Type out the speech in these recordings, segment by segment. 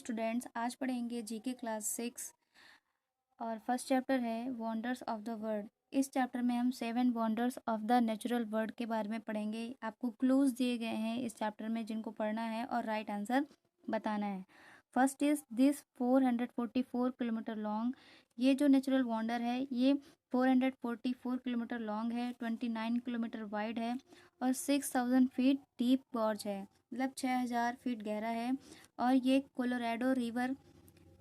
Students, आज पढ़ेंगे GK class 6 और फर्स्ट चैप्टर है वंडर्स ऑफ द वर्ल्ड। इस चैप्टर में हम 7 wonders of the natural world के बारे में पढ़ेंगे। आपको क्लूज दिए गए हैं इस चैप्टर में जिनको पढ़ना है और राइट आंसर बताना है। First is this 444 kilometre long. ये जो नेचुरल वंडर है ये 444 किलोमीटर लॉन्ग है, 29 किलोमीटर वाइड है और 6000 फीट डीप गॉर्ज है, मतलब 6000 फीट गहरा है। और ये कोलोराडो रिवर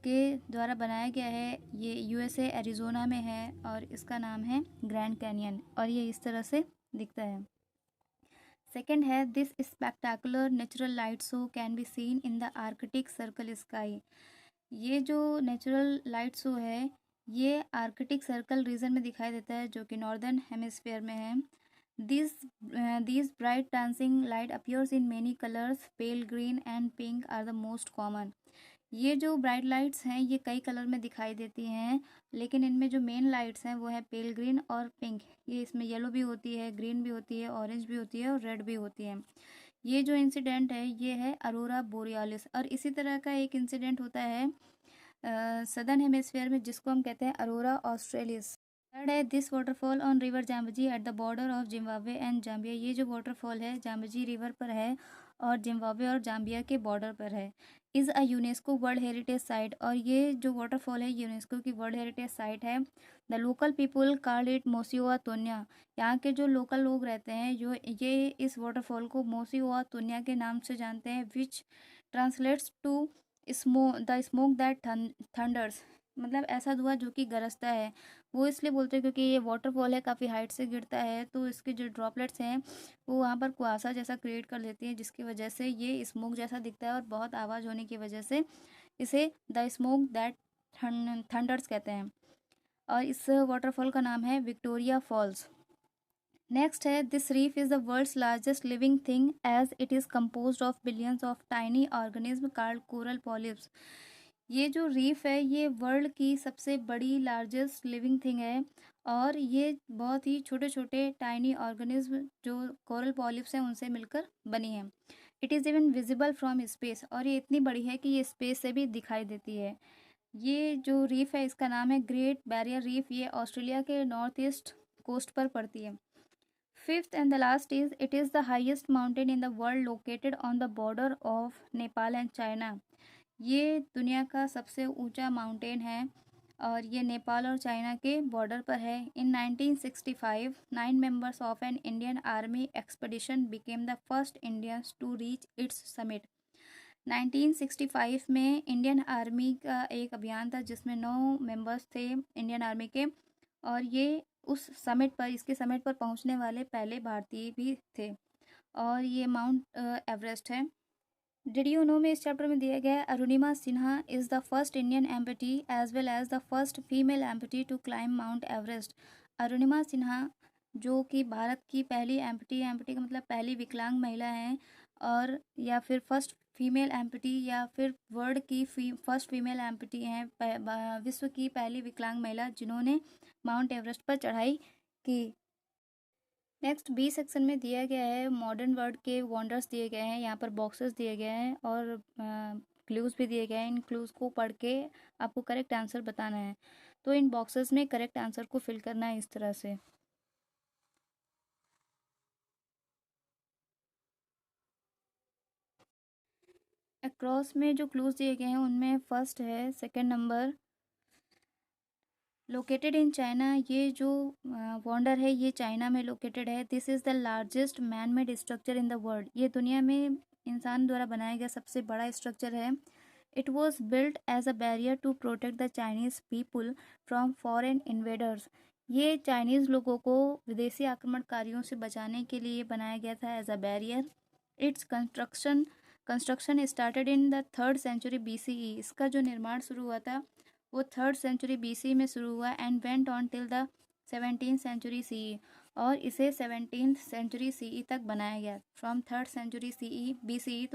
के द्वारा बनाया गया है। ये यूएसए एरिजोना में है और इसका नाम है ग्रैंड कैनियन और ये इस तरह से दिखता है। सेकेंड है this spectacular natural light show can be seen in the Arctic circle sky. ये जो नेचुरल लाइट शो है ये आर्कटिक सर्कल रीजन में दिखाई देता है जो कि नॉर्दर्न हेमिस्फीयर में है। These bright dancing light appears in many colors. Pale green and pink are the most common. ये जो ब्राइट लाइट्स हैं ये कई कलर में दिखाई देती हैं, लेकिन इनमें जो मेन लाइट्स हैं वो है पेल ग्रीन और पिंक। ये इसमें येलो भी होती है, ग्रीन भी होती है, ऑरेंज भी होती है और रेड भी होती है। ये जो इंसिडेंट है ये है अरोरा बोरियालिस। और इसी तरह का एक इंसिडेंट होता है सदर्न हेमिस्फीयर में जिसको हम कहते हैं अरोरा ऑस्ट्रेलिस। थर्ड है this waterfall on river Zambezi at the border of Zimbabwe and Zambia. ये जो वाटरफॉल है जाम्बजी रिवर पर है और जिम्बाब्वे और जाम्बिया के बॉर्डर पर है। Is a UNESCO world heritage site. और ये जो वाटरफॉल है यूनेस्को की वर्ल्ड हेरिटेज साइट है। The local people call it Mosi oa Tunya. यहाँ के जो लोकल लोग रहते हैं जो ये इस वाटरफॉल को मोसिओआ तुन्या के नाम से जानते हैं, which translates to the smoke that thunders, मतलब ऐसा धुआं जो कि गरजता है। वो इसलिए बोलते हैं क्योंकि ये वाटरफॉल है, काफ़ी हाइट से गिरता है तो इसके जो ड्रॉपलेट्स हैं वो वहाँ पर कुआसा जैसा क्रिएट कर देती हैं, जिसकी वजह से ये स्मोक जैसा दिखता है और बहुत आवाज़ होने की वजह से इसे द स्मोक दैट थंडर्स कहते हैं। और इस वाटरफॉल का नाम है विक्टोरिया फॉल्स। नेक्स्ट है this reef is the world's largest living thing as it is compose of billions of tiny organism called coral polyps. ये जो रीफ है ये वर्ल्ड की सबसे बड़ी लार्जेस्ट लिविंग थिंग है और ये बहुत ही छोटे छोटे टाइनी ऑर्गेनिज्म जो कोरल पॉलिप्स हैं उनसे मिलकर बनी है। It is even visible from space. और ये इतनी बड़ी है कि ये स्पेस से भी दिखाई देती है। ये जो रीफ है इसका नाम है ग्रेट बैरियर रीफ। ये ऑस्ट्रेलिया के नॉर्थ ईस्ट कोस्ट पर पड़ती है। Fifth and the last is it is the highest mountain in the world located on the border of Nepal and China. ये दुनिया का सबसे ऊंचा माउंटेन है और ये नेपाल और चाइना के बॉर्डर पर है। In 1965 9 members of an Indian army expedition became the first Indians to reach its summit. 1965 में इंडियन आर्मी का एक अभियान था जिसमें 9 मेंबर्स थे इंडियन आर्मी के और ये उस समिट पर इसके समिट पर पहुंचने वाले पहले भारतीय भी थे और ये माउंट एवरेस्ट है। डिड यू नो में इस चैप्टर में दिया गया है Arunima Sinha is the first Indian amputee as well as the first female amputee to climb Mount Everest. Arunima Sinha जो कि भारत की पहली एम्पटी का मतलब पहली विकलांग महिला हैं और या फिर फर्स्ट फीमेल एम्पटी या फिर वर्ल्ड की फर्स्ट फीमेल एम्पटी हैं, विश्व की पहली विकलांग महिला जिन्होंने माउंट एवरेस्ट पर चढ़ाई की। नेक्स्ट बी सेक्शन में दिया गया है मॉडर्न वर्ल्ड के वंडर्स दिए गए हैं। यहाँ पर बॉक्सेस दिए गए हैं और क्लूज़ भी दिए गए हैं। इन क्लूज़ को पढ़ के आपको करेक्ट आंसर बताना है। तो इन बॉक्सेस में करेक्ट आंसर को फिल करना है इस तरह से। अक्रॉस में जो क्लूज़ दिए गए हैं उनमें फर्स्ट है second number located in China. ये जो वंडर है ये चाइना में लोकेटेड है। This is the largest man made structure in the world. ये दुनिया में इंसान द्वारा बनाया गया सबसे बड़ा स्ट्रक्चर है। It was built as a barrier to protect the Chinese people from foreign invaders. ये चाइनीज़ लोगों को विदेशी आक्रमणकारियों से बचाने के लिए बनाया गया था as a barrier. Its construction started in the 3rd century BCE। इसका जो निर्माण शुरू हुआ था वो 3rd सेंचुरी BC में शुरू हुआ and went on till the 17th century CE। और इसे 17th सेंचुरी CE तक बनाया गया। From 3rd century BCE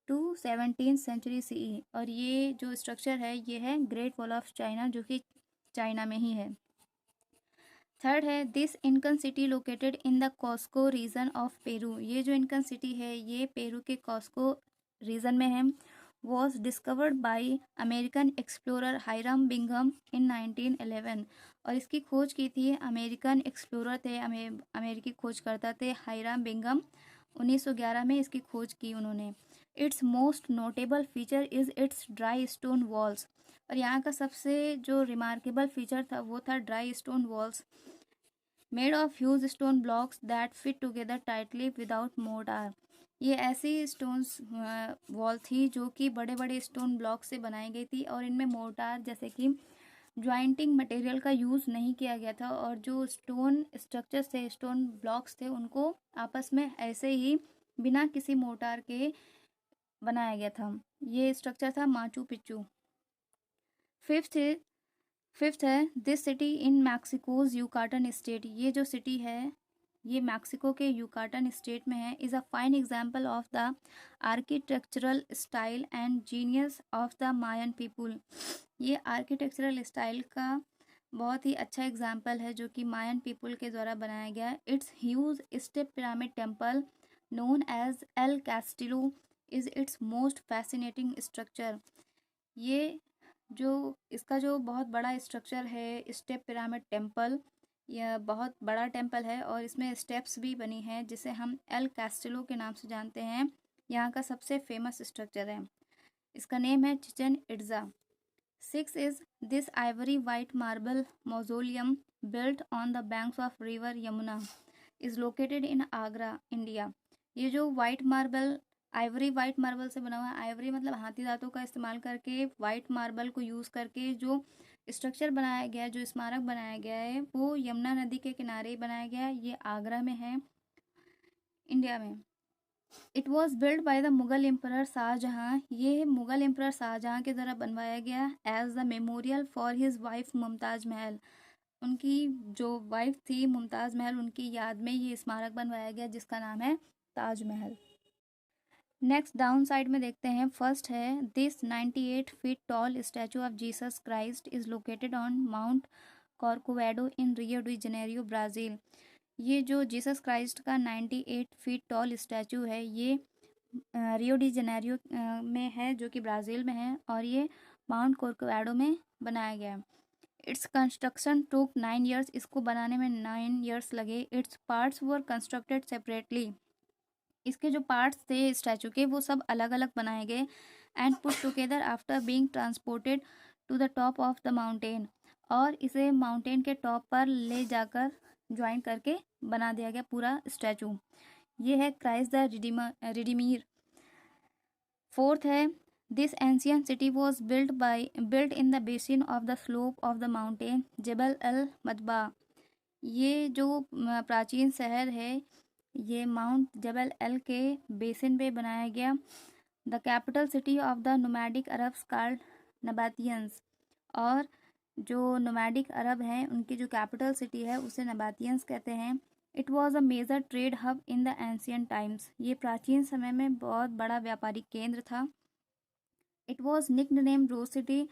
to 17th century CE। और ये जो स्ट्रक्चर है ये है ग्रेट वॉल ऑफ चाइना जो कि चाइना में ही है। थर्ड है this Incan city located in the Cusco region of Peru. ये जो इनकन सिटी है ये पेरू के कॉस्को रीजन में है। was discovered by American explorer Hiram Bingham in 1911। और इसकी खोज की थी अमेरिकन एक्सप्लोरर थे, अमेरिकी खोजकर्ता थे हायराम बिंगम। 1911 में इसकी खोज की उन्होंने। It's most notable feature is it's dry stone walls. और यहाँ का सबसे जो रिमार्केबल फीचर था वो था dry stone walls made of huge stone blocks that fit together tightly without mortar. ये ऐसी स्टोन्स वॉल थी जो कि बड़े बड़े स्टोन ब्लॉक से बनाई गई थी और इनमें मोर्टार जैसे कि ज्वाइंटिंग मटेरियल का यूज़ नहीं किया गया था। और जो स्टोन स्ट्रक्चर्स थे, स्टोन ब्लॉक्स थे, उनको आपस में ऐसे ही बिना किसी मोर्टार के बनाया गया था। ये स्ट्रक्चर था माचू पिच्चू। फिफ्थ है this city in Mexico's Yucatan state. ये जो सिटी है ये मैक्सिको के यूकाटन स्टेट में है। Is a fine example of the architectural style and genius of the Mayan people. ये आर्किटेक्चरल स्टाइल का बहुत ही अच्छा एग्जाम्पल है जो कि मायन पीपुल के द्वारा बनाया गया है। Its huge step pyramid temple known as El Castillo is its most fascinating structure. ये जो इसका जो बहुत बड़ा स्ट्रक्चर है स्टेप पिरामिड टेम्पल, यह बहुत बड़ा टेम्पल है और इसमें स्टेप्स भी बनी हैं जिसे हम एल कैस्टिलो के नाम से जानते हैं। यहाँ का सबसे फेमस स्ट्रक्चर है, इसका नेम है चिचन Itza. 6 is this ivory white marble mausoleum built on the banks of river Yamuna is located in Agra, India। ये जो आइवरी वाइट मार्बल से बना हुआ है, आइवरी मतलब हाथी दांतों का इस्तेमाल करके वाइट मार्बल को यूज़ करके जो स्ट्रक्चर बनाया गया है, जो स्मारक बनाया गया है, वो यमुना नदी के किनारे बनाया गया है। ये आगरा में है, इंडिया में। It was build by the Mughal emperor Shahjahan. ये मुगल एम्परर शाहजहाँ के द्वारा बनवाया गया as the memorial for his wife Mumtaz Mahal. उनकी जो वाइफ थी मुमताज़ महल, उनकी याद में ये स्मारक बनवाया गया जिसका नाम है ताजमहल। नेक्स्ट डाउन साइड में देखते हैं। फर्स्ट है this 98 feet tall statue of Jesus Christ is located on Mount Corcovado in Rio de Janeiro, Brazil. ये जो जीसस क्राइस्ट का 98 फीट टॉल स्टैचू है ये रियो डी जनेरियो में है जो कि ब्राज़ील में है और ये माउंट कॉर्कोवेडो में बनाया गया है। इट्स कंस्ट्रक्शन टुक 9 years। इसको बनाने में 9 years लगे। इट्स पार्ट्स वर कंस्ट्रक्टेड सेपरेटली। इसके जो पार्ट्स थे स्टैचू के वो सब अलग अलग बनाए गए and put together after being transported to the top of the mountain. और इसे माउंटेन के टॉप पर ले जाकर ज्वाइन करके बना दिया गया पूरा स्टैचू। ये है क्राइस्ट द रिडीमर। फोर्थ है this ancient city was built in the basin of the slope of the mountain Jabal al Madbah. ये जो प्राचीन शहर है ये माउंट जबल एल के बेसिन पे बनाया गया। The capital city of the nomadic Arabs called Nabataeans. और जो नोमैडिक अरब हैं उनकी जो कैपिटल सिटी है उसे नबातियंस कहते हैं। It was a major trade hub in the ancient times. ये प्राचीन समय में बहुत बड़ा व्यापारिक केंद्र था। It was nickname rose city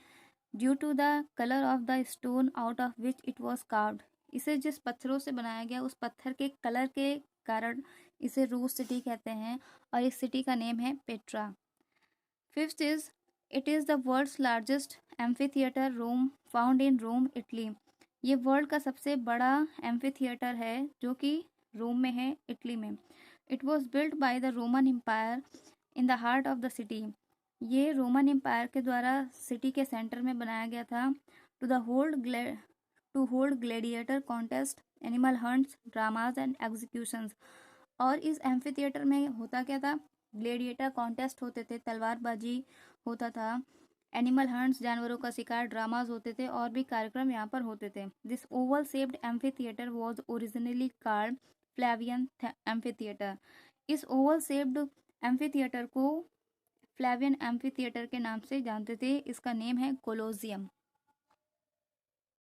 due to the colour of the stone out of which it was carved. इसे जिस पत्थरों से बनाया गया उस पत्थर के कलर के कारण इसे रोज सिटी कहते हैं और इस सिटी का नेम है Petra. Fifth is it is the world's largest amphitheatre Rome found in Rome, Italy. ये वर्ल्ड का सबसे बड़ा एम्फी थिएटर है जो कि रोम में है, इटली में। It was built by the Roman empire in the heart of the city. ये रोमन एम्पायर के द्वारा सिटी के सेंटर में बनाया गया था। To hold gladiator contest, animal hunts, dramas and executions. और इस एम्फी थिएटर में होता क्या था, ग्लेडिएटर कॉन्टेस्ट होते थे, तलवारबाजी होता था, एनिमल हंट्स जानवरों का शिकार, ड्रामाज होते थे और भी कार्यक्रम यहाँ पर होते थे। This oval shaped amphitheatre was originally called Flavian amphitheatre. इस ओवल शेप्ड एम्फी थिएटर को फ्लैवियन एम्फी थिएटर के नाम से जानते थे। इसका नेम है कोलोजियम।